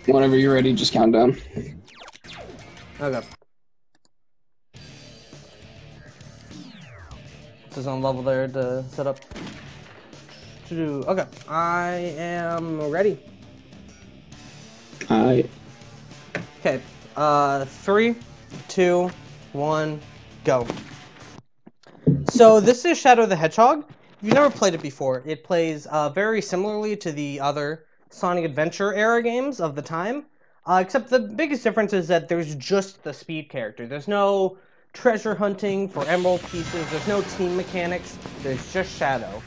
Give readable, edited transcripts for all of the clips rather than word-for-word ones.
Whenever you're ready, just count down. Okay. There's on level there to set up. Okay, I am ready. Alright. Okay, 3, 2, 1, go. So this is Shadow the Hedgehog. If you've never played it before, it plays very similarly to the other Sonic Adventure era games of the time. Except the biggest difference is that there's just the speed character. There's no treasure hunting for emerald pieces. There's no team mechanics. There's just Shadow.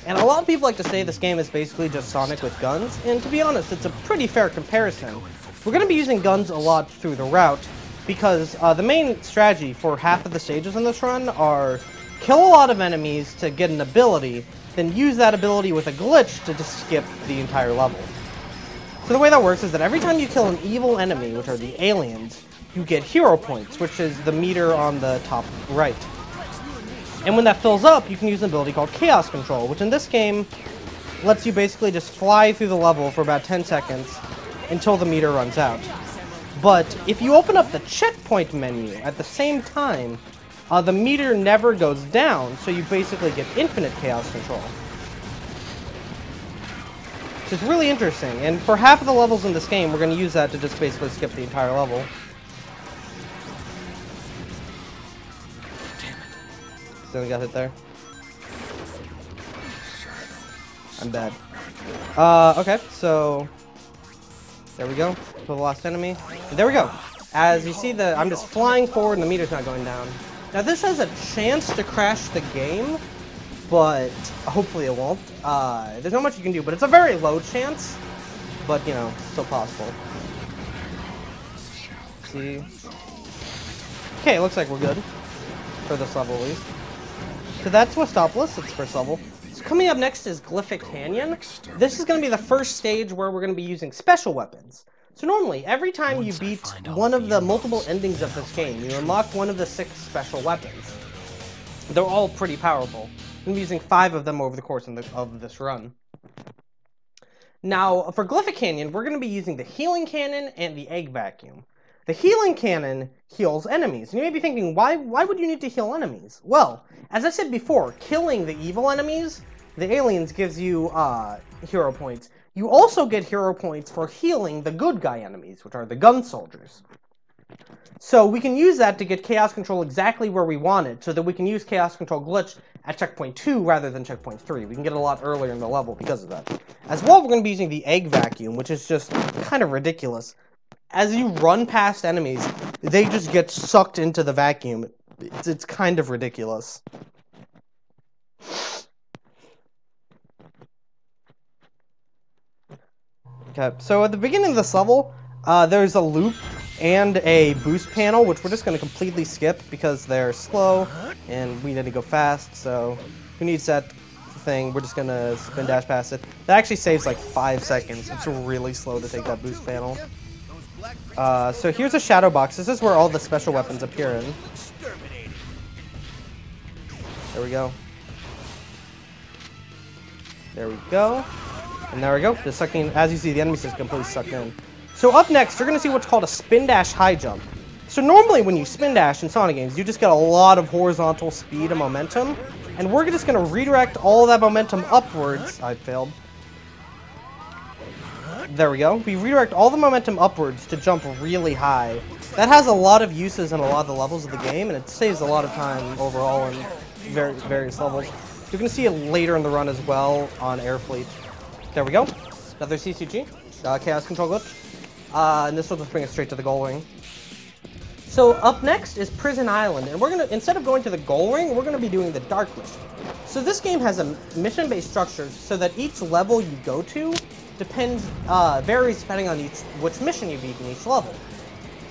And a lot of people like to say this game is basically just Sonic with guns. And to be honest, it's a pretty fair comparison. We're going to be using guns a lot through the route because the main strategy for half of the stages in this run are kill a lot of enemies to get an ability, then use that ability with a glitch to just skip the entire level. So the way that works is that every time you kill an evil enemy, which are the aliens, you get hero points, which is the meter on the top right. And when that fills up, you can use an ability called Chaos Control, which in this game lets you basically just fly through the level for about 10 seconds until the meter runs out. But if you open up the checkpoint menu at the same time, the meter never goes down, so you basically get infinite Chaos Control. Which is really interesting, and for half of the levels in this game, we're going to use that to just basically skip the entire level. Still got hit there. I'm bad. Okay, so there we go. For the last enemy. And there we go. As you see, I'm just flying forward and the meter's not going down. Now this has a chance to crash the game, but hopefully it won't. There's not much you can do, but it's a very low chance. But, you know, still possible. See? Okay, it looks like we're good. For this level, at least. So that's Westopolis, it's first level. So coming up next is Glyphic Canyon. This is going to be the first stage where we're going to be using special weapons. So normally, every time you beat one of the multiple endings of this game, you unlock one of the 6 special weapons. They're all pretty powerful. I'm going to be using 5 of them over the course of this run. Now, for Glyphic Canyon, we're going to be using the Healing Cannon and the Egg Vacuum. The Healing Cannon heals enemies. And you may be thinking, why would you need to heal enemies? Well, as I said before, killing the evil enemies, the aliens, gives you hero points. You also get hero points for healing the good guy enemies, which are the gun soldiers. So we can use that to get Chaos Control exactly where we want it, so that we can use Chaos Control Glitch at checkpoint 2 rather than checkpoint 3. We can get it a lot earlier in the level because of that. As well, we're going to be using the Egg Vacuum, which is just kind of ridiculous. As you run past enemies, they just get sucked into the vacuum. It's kind of ridiculous. Okay, so at the beginning of this level, there's a loop and a boost panel, which we're just going to completely skip because they're slow and we need to go fast, so who needs that thing? We're just going to spin dash past it. That actually saves like 5 seconds. It's really slow to take that boost panel. So here's a shadow box. This is where all the special weapons appear in. There we go. There we go. And there we go. Just sucking, as you see, the enemies just completely sucked in. So up next, you're going to see what's called a spin dash high jump. So normally when you spin dash in Sonic games, you just get a lot of horizontal speed and momentum. And we're just going to redirect all that momentum upwards. I failed. There we go. We redirect all the momentum upwards to jump really high. That has a lot of uses in a lot of the levels of the game, and it saves a lot of time overall in various levels. You're going to see it later in the run as well on Air Fleet. There we go. Another CCG. Chaos Control Glitch. And this will just bring us straight to the goal ring. So up next is Prison Island, and we're going to, instead of going to the goal ring, we're going to be doing the Dark Mission. So this game has a mission-based structure so that each level you go to varies depending on which mission you beat in each level.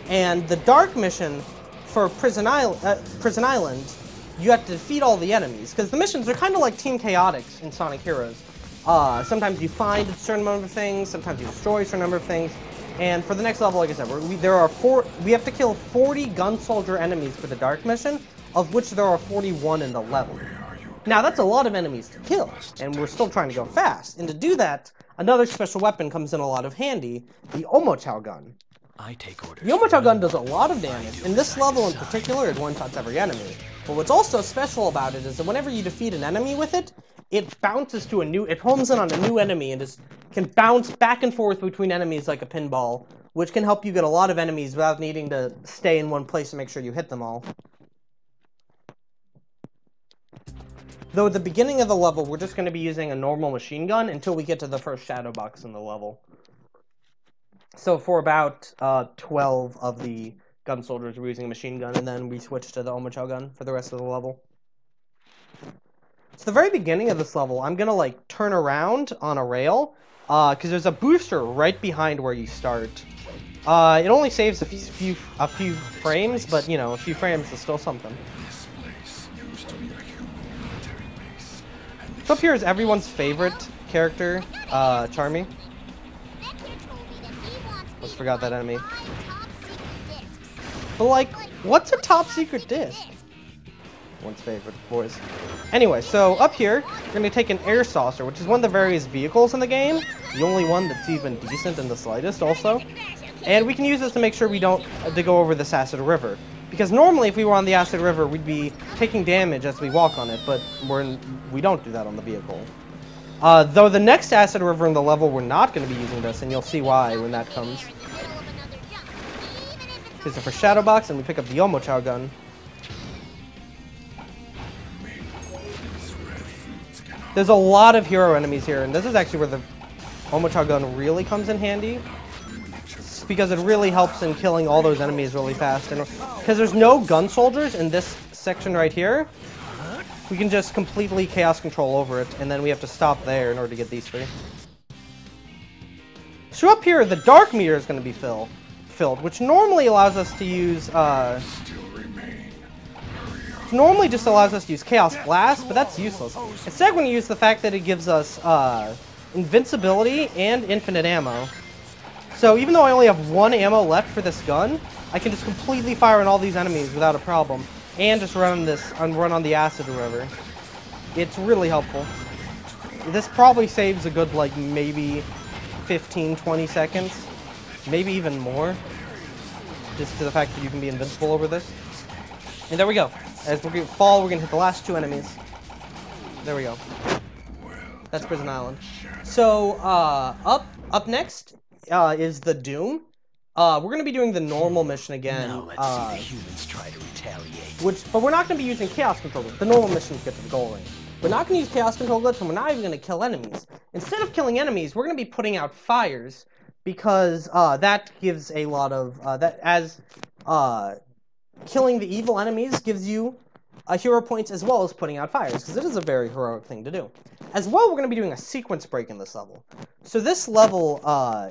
And the Dark Mission for Prison Island, you have to defeat all the enemies, because the missions are kind of like Team Chaotix in Sonic Heroes. Sometimes you find a certain number of things, sometimes you destroy a certain number of things, and for the next level, like I said, we have to kill 40 gun soldier enemies for the Dark Mission, of which there are 41 in the level. Now that's a lot of enemies to kill, and we're still trying to go fast, and to do that, another special weapon comes in a lot of handy, the Omochao gun. I take orders. The Omochao gun does a lot of damage. In this level in particular, it one-shots every enemy. But what's also special about it is that whenever you defeat an enemy with it, it bounces to it homes in on a new enemy and can bounce back and forth between enemies like a pinball, which can help you get a lot of enemies without needing to stay in one place to make sure you hit them all. Though at the beginning of the level, we're just going to be using a normal machine gun until we get to the first shadow box in the level. So for about 12 of the gun soldiers, we're using a machine gun, and then we switch to the Omochao gun for the rest of the level. So the very beginning of this level, I'm going to like turn around on a rail, because there's a booster right behind where you start. It only saves a few frames, but you know, a few frames is still something. So up here is everyone's favorite character, Charmy. Almost forgot that enemy. But like, what's a top secret disc? One's favorite, boys. Anyway, so up here, we're going to take an air saucer, which is one of the various vehicles in the game. The only one that's even decent in the slightest, also. And we can use this to make sure we don't go over this acid river. Because normally, if we were on the acid river, we'd be taking damage as we walk on it, but we don't do that on the vehicle. Though the next acid river in the level, we're not going to be using this, and you'll see why when that comes. Here's the first shadow box, and we pick up the Omochao gun. There's a lot of hero enemies here, and this is actually where the Omochao gun really comes in handy. It's because it really helps in killing all those enemies really fast. And because there's no gun soldiers in this section right here, we can just completely chaos control over it, and then we have to stop there in order to get these three. So up here, the dark meter is going to be filled, which normally allows us to use, normally just allows us to use Chaos Blast, but that's useless. Instead, we're going to use the fact that it gives us invincibility and infinite ammo. So even though I only have 1 ammo left for this gun, I can just completely fire on all these enemies without a problem, and just run on the acid river. It's really helpful. This probably saves a good, like, maybe 15-20 seconds, maybe even more, just to the fact that you can be invincible over this. And there we go. As we're going to fall, we're going to hit the last 2 enemies. There we go. That's Prison Island. So, up next is the Doom. We're going to be doing the normal mission again. Now let's see the humans try to retaliate. But we're not going to be using Chaos Control Glitch. The normal missions get to the goal ring. We're not going to use Chaos Control Glitch, and we're not even going to kill enemies. Instead of killing enemies, we're going to be putting out fires, because that gives a lot of... killing the evil enemies gives you hero points as well as putting out fires, because it is a very heroic thing to do. As well, we're going to be doing a sequence break in this level. So this level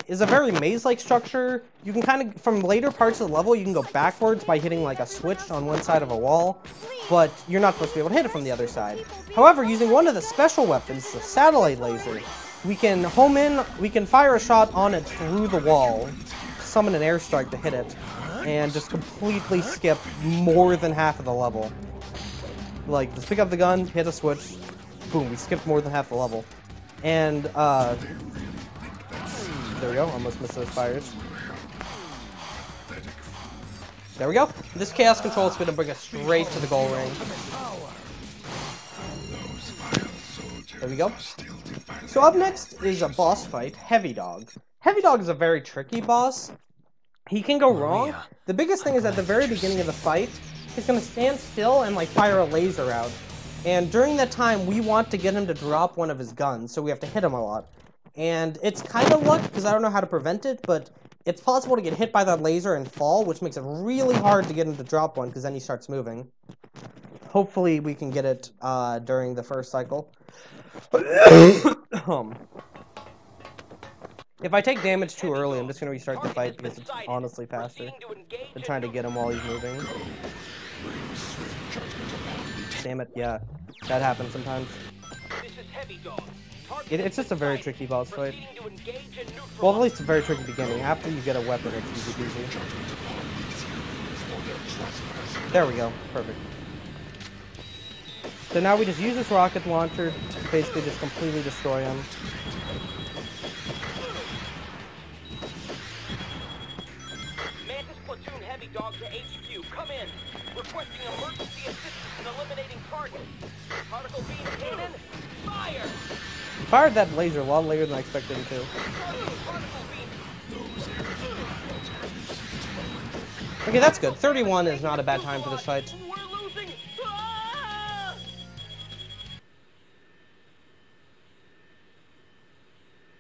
is a very maze-like structure. You can kind of, from later parts of the level, you can go backwards by hitting like a switch on one side of a wall, but you're not supposed to be able to hit it from the other side. However, using one of the special weapons, the satellite laser, we can home in, we can fire a shot on it through the wall, summon an airstrike to hit it, and just completely skip more than half of the level. Like, just pick up the gun, hit a switch, boom, we skipped more than half the level. And, there we go, almost missed those fires. There we go. This Chaos Control is going to bring us straight to the goal ring. There we go. So up next is a boss fight, Hedgehog. Hedgehog is a very tricky boss. He can go wrong. The biggest thing is at the very beginning of the fight, he's going to stand still and like fire a laser out. And during that time, we want to get him to drop one of his guns, so we have to hit him a lot. And it's kind of luck, because I don't know how to prevent it, but it's possible to get hit by that laser and fall, which makes it really hard to get him to drop one, because then he starts moving. Hopefully we can get it during the first cycle. If I take damage too early, I'm just going to restart the fight, because it's honestly faster than trying to get him while he's moving. Damn it, yeah. That happens sometimes. It's just a very tricky boss fight. Well, at least a very tricky beginning. After you get a weapon, it's easy peasy. There we go. Perfect. So now we just use this rocket launcher to basically just completely destroy him. enemy dog to HQ. Come in. Requesting emergency assistance in eliminating targets. Particle beam cannon. Fire! Fired that laser a lot later than I expected him to. Particle beam. Okay, that's good. 31 is not a bad time for this fight. We're losing. Ah!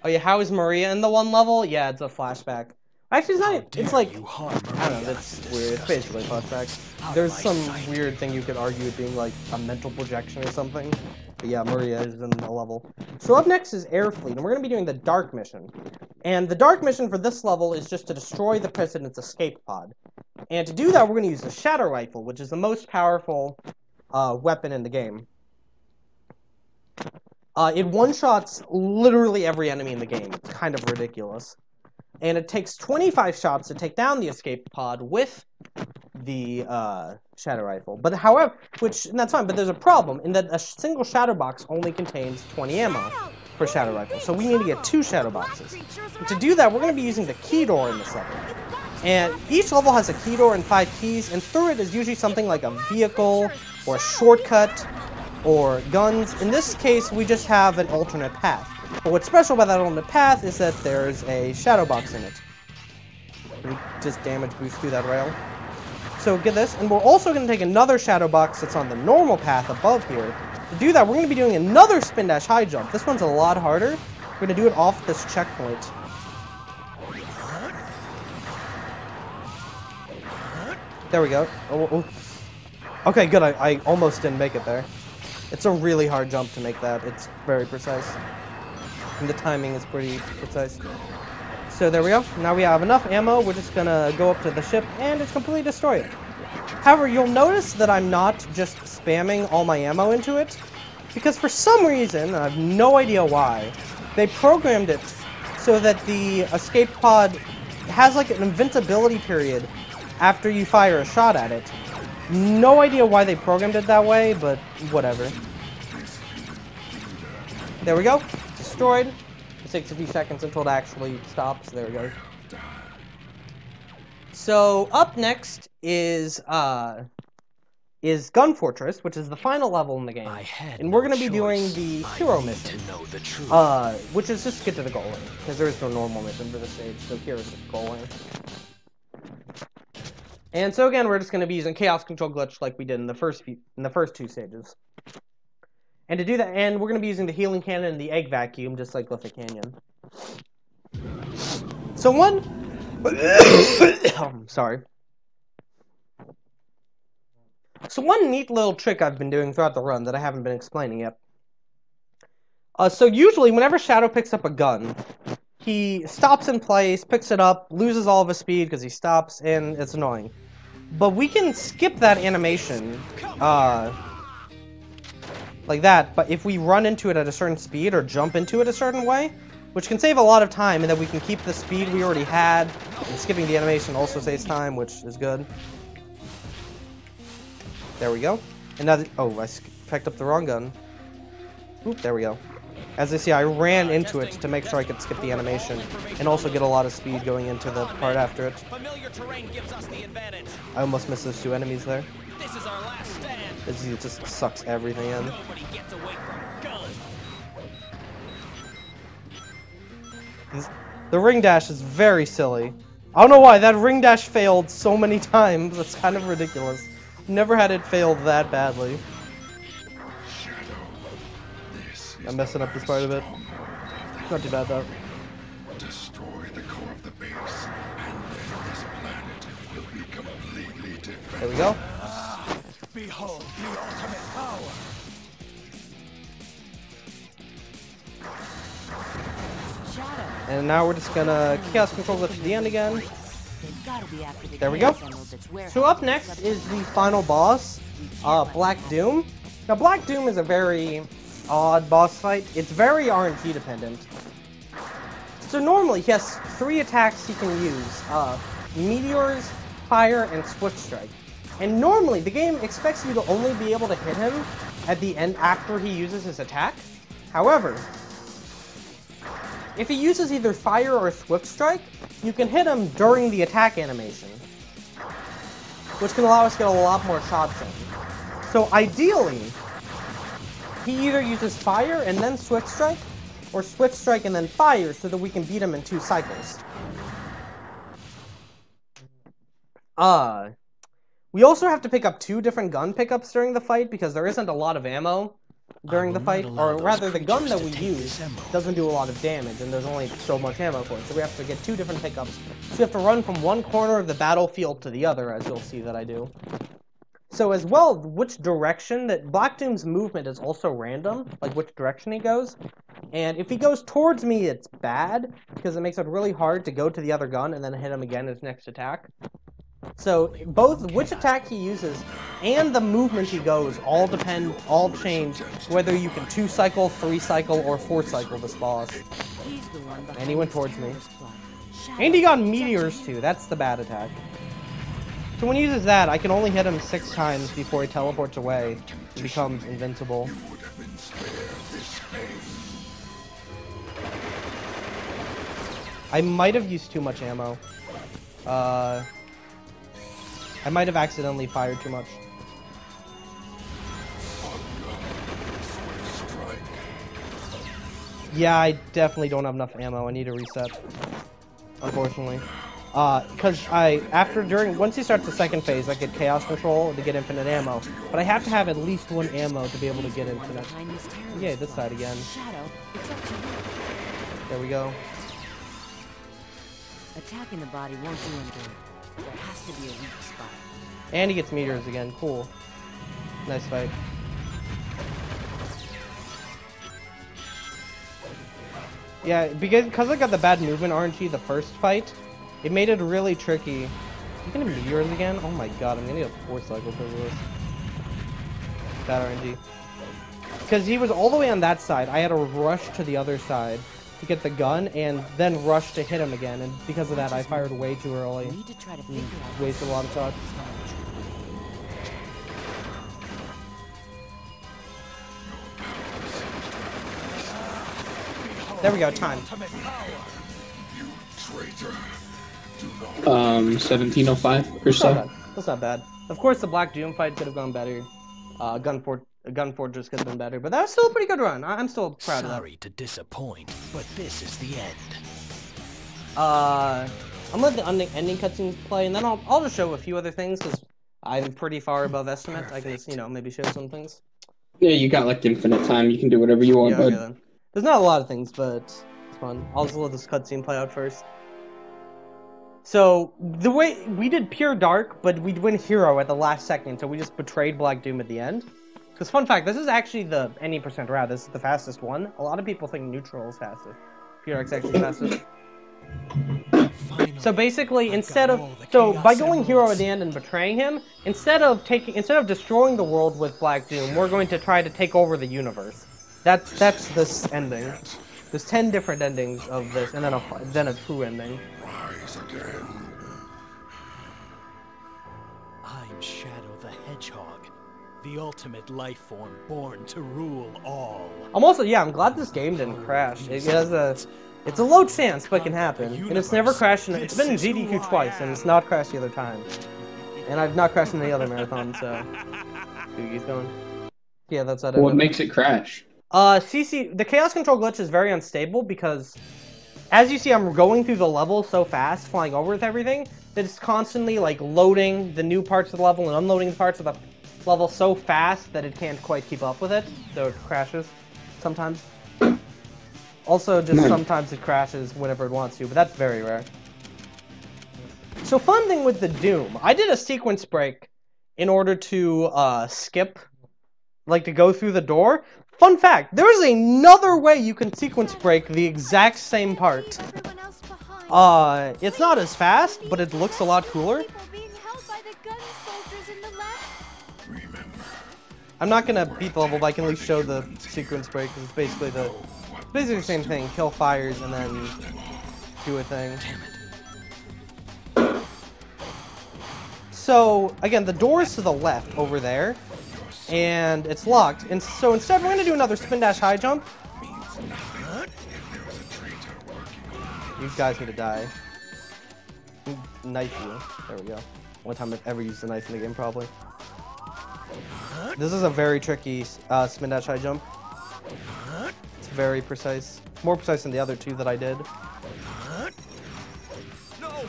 Oh yeah, how is Maria in the one level? Yeah, it's a flashback. Actually, it's not. It's like, You harm I don't know, Maria. that's weird. It's basically a flashback. There's some weird thing you could argue it being like a mental projection or something. But yeah, Maria is in the level. So up next is Air Fleet, and we're going to be doing the Dark Mission. And the Dark Mission for this level is just to destroy the President's escape pod. And to do that, we're going to use the Shadow Rifle, which is the most powerful weapon in the game. It one-shots literally every enemy in the game. It's kind of ridiculous. And it takes 25 shots to take down the escape pod with the Shadow Rifle. But however, and that's fine, but there's a problem in that a single Shadow Box only contains 20 ammo for Shadow Rifle. So we need to get 2 Shadow Boxes. And to do that, we're going to be using the key door in this level. And each level has a key door and 5 keys, and through it is usually something like a vehicle, or a shortcut, or guns. In this case, we just have an alternate path. But what's special about that alternate path is that there's a Shadow Box in it. We just damage boost through that rail. So get this, and we're also going to take another Shadow Box that's on the normal path above here. To do that, we're going to be doing another spin dash high jump. This one's a lot harder. We're going to do it off this checkpoint. There we go. Oh. Okay, good. I almost didn't make it there. It's a really hard jump to make that. It's very precise. And the timing is pretty precise. So there we go. Now we have enough ammo. We're just gonna go up to the ship and just completely destroy it. However, you'll notice that I'm not just spamming all my ammo into it, because for some reason, I have no idea why, they programmed it so that the escape pod has like an invincibility period after you fire a shot at it. No idea why they programmed it that way, but whatever. There we go. Destroyed. It takes a few seconds until it actually stops. There we go. So up next is Gun Fortress, which is the final level in the game, and we're going to be doing the hero mission, which is just get to the goal line, because there is no normal mission for this stage. So here's the goal line. And so again, we're just going to be using Chaos Control Glitch like we did in the first 2 stages. And to do that, and we're going to be using the Healing Cannon and the Egg Vacuum, just like with the Canyon. So one neat little trick I've been doing throughout the run that I haven't been explaining yet. So usually, whenever Shadow picks up a gun, he stops in place, picks it up, loses all of his speed because he stops, and it's annoying. But we can skip that animation, like that, but if we run into it at a certain speed or jump into it a certain way, which can save a lot of time, and then we can keep the speed we already had, and skipping the animation also saves time, which is good. There we go. And now, I picked up the wrong gun. Oop, there we go. As you see, I ran into it to make sure I could skip the animation, and also get a lot of speed going into the part after it. Familiar terrain gives us the advantage. I almost missed those 2 enemies there. This is our last stand. It just sucks everything in. Nobody gets away from guns. The ring dash is very silly. I don't know why, that ring dash failed so many times. It's kind of ridiculous. Never had it fail that badly. I'm messing up this part of it. Not too bad though. Destroy the core of the base, and then this planet will be completely defended. There we go. Behold the ultimate power. And now we're just gonna Chaos Control Glitch to the end again. There we go. So up next is the final boss, Black Doom. Now Black Doom is a very odd boss fight. It's very RNG dependent. So normally he has 3 attacks he can use. Meteors, Fire, and Swift Strike. And normally the game expects you to only be able to hit him at the end after he uses his attack. However, if he uses either Fire or Swift Strike, you can hit him during the attack animation. which can allow us to get a lot more shots in. So ideally, he either uses fire and then Swift Strike, or Swift Strike and then fire so that we can beat him in 2 cycles. We also have to pick up 2 different gun pickups during the fight because there isn't a lot of ammo during the fight, or rather the gun that we use doesn't do a lot of damage and there's only so much ammo for it, so we have to get 2 different pickups. So we have to run from one corner of the battlefield to the other, as you'll see that I do. So as well, which direction, that Black Doom's movement is also random, like which direction he goes. And if he goes towards me, it's bad, because it makes it really hard to go to the other gun and then hit him again his next attack. So both which attack he uses and the movement he goes all change whether you can 2 cycle, 3 cycle, or 4 cycle this boss. And he went towards me. And he got meteors too, that's the bad attack. So when he uses that, I can only hit him 6 times before he teleports away and becomes invincible. I might have used too much ammo. I might have accidentally fired too much. Yeah, I definitely don't have enough ammo. I need to reset, unfortunately. Because once he starts the second phase, I get Chaos Control to get infinite ammo. But I have to have at least 1 ammo to be able to get infinite. Yeah, this side again. There we go. Attacking the body won't do him good. There has to be a weak spot. And he gets meteors again. Cool. Nice fight. Yeah, because I got the bad movement RNG the first fight, it made it really tricky. You can have meteors again? Oh my god, I'm gonna need a 4 cycle for this. Bad RNG. Because he was all the way on that side, I had to rush to the other side to get the gun and then rush to hit him again, and because of that I fired way too early. Wasted a lot of shots. There we go, time. 1705 or so. That's not bad. Of course, the Black Doom fight could have gone better. Gun Fortress could have been better, but that was still a pretty good run. I'm still proud of that. Sorry to disappoint, but this is the end. I'm gonna let the ending cutscenes play, and then I'll just show a few other things because I'm pretty far above estimate. I can just, maybe show some things. Yeah, you got like infinite time. You can do whatever you want, bud. Okay, there's not a lot of things, but it's fun. I'll just let this cutscene play out first. So, the way we did Pure Dark, but we went Hero at the last second, so we just betrayed Black Doom at the end. Because, fun fact, this is actually the any % route. This is the fastest one. A lot of people think Neutral is fastest. Pure Dark's actually fastest. So basically, by going Hero at the end and betraying him, instead of destroying the world with Black Doom, we're going to try to take over the universe. That's this ending. There's 10 different endings of this, and then a true ending. Rise again. I'm Shadow the Hedgehog, the ultimate life form born to rule all. I'm glad this game didn't crash. It's a low chance, but it can happen. And it's never crashed. It's been in GDQ twice, and it's not crashed the other time. And I've not crashed in any other marathon, so. Keep going. Yeah, that's that. What makes it crash? the Chaos Control glitch is very unstable because, as you see, I'm going through the level so fast, flying over with everything, that it's constantly, like, loading the new parts of the level and unloading the parts of the level so fast that it can't quite keep up with it, so it crashes sometimes. Also, just sometimes it crashes whenever it wants to, but that's very rare. So, fun thing with the Doom, I did a sequence break in order to, skip, like, to go through the door. Fun fact, there is another way you can sequence break the exact same part. It's not as fast, but it looks a lot cooler. I'm not gonna beat the level, but I can at least show the sequence break. It's basically the same thing. Kill fires and then do a thing. So again, the door is to the left over there. And it's locked, and so instead we're going to do another spin dash high jump. You guys need to die. Knife you. There we go. One time I've ever used a knife in the game, probably. This is a very tricky spin dash high jump. It's very precise. More precise than the other two that I did. No!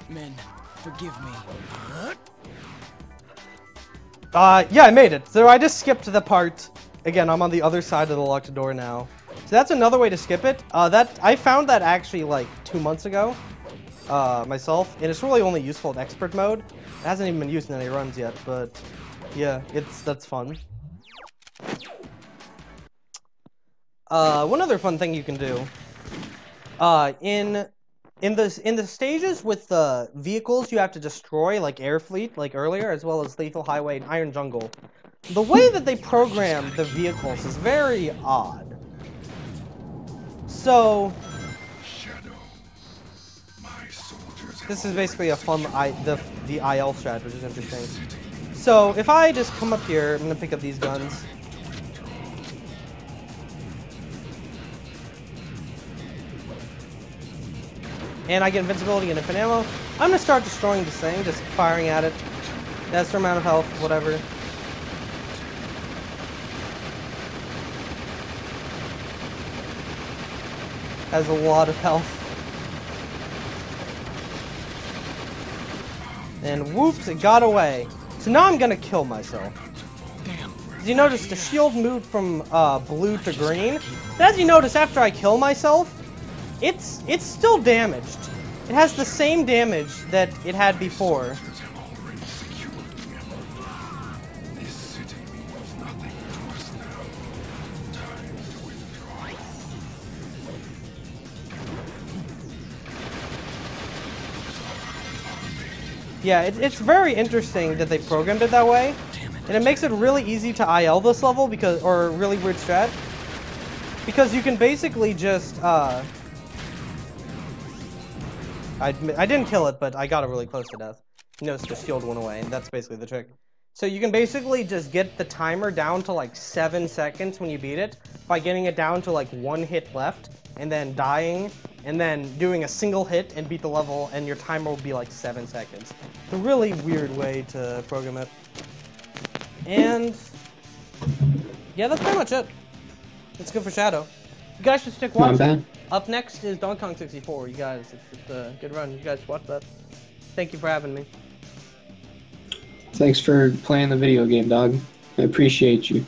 Men, forgive me. Yeah, I made it. So I just skipped the part. Again, I'm on the other side of the locked door now. So that's another way to skip it. I found that actually like 2 months ago, myself, and it's really only useful in expert mode. It hasn't even been used in any runs yet, but yeah, that's fun. One other fun thing you can do, in the stages with the vehicles you have to destroy, like Air Fleet, like earlier, as well as Lethal Highway and Iron Jungle, the way that they program the vehicles is very odd. So, this is basically a fun the IL strat, which is interesting. So, if I just come up here, I'm gonna pick up these guns. And I get invincibility and infinite ammo. I'm gonna start destroying this thing, just firing at it. That's the amount of health, whatever. Has a lot of health. And whoops, it got away. So now I'm gonna kill myself. Damn. As you notice, the shield moved from blue to green. But as you notice, after I kill myself, it's still damaged. It has the same damage that it had before. Yeah, it's very interesting that they programmed it that way, and it makes it really easy to IL this level because, or a really weird strat, because you can basically just I didn't kill it, but I got it really close to death. Notice the shield went away, and that's basically the trick. So you can basically just get the timer down to like 7 seconds when you beat it by getting it down to like 1 hit left, and then dying, and then doing a single hit and beat the level, and your timer will be like 7 seconds. It's a really weird way to program it. And yeah, that's pretty much it. It's good for Shadow. You guys should stick watching. Not bad. Up next is Donkey Kong 64. You guys, it's a good run. You guys watch that. Thank you for having me. Thanks for playing the video game, dog. I appreciate you.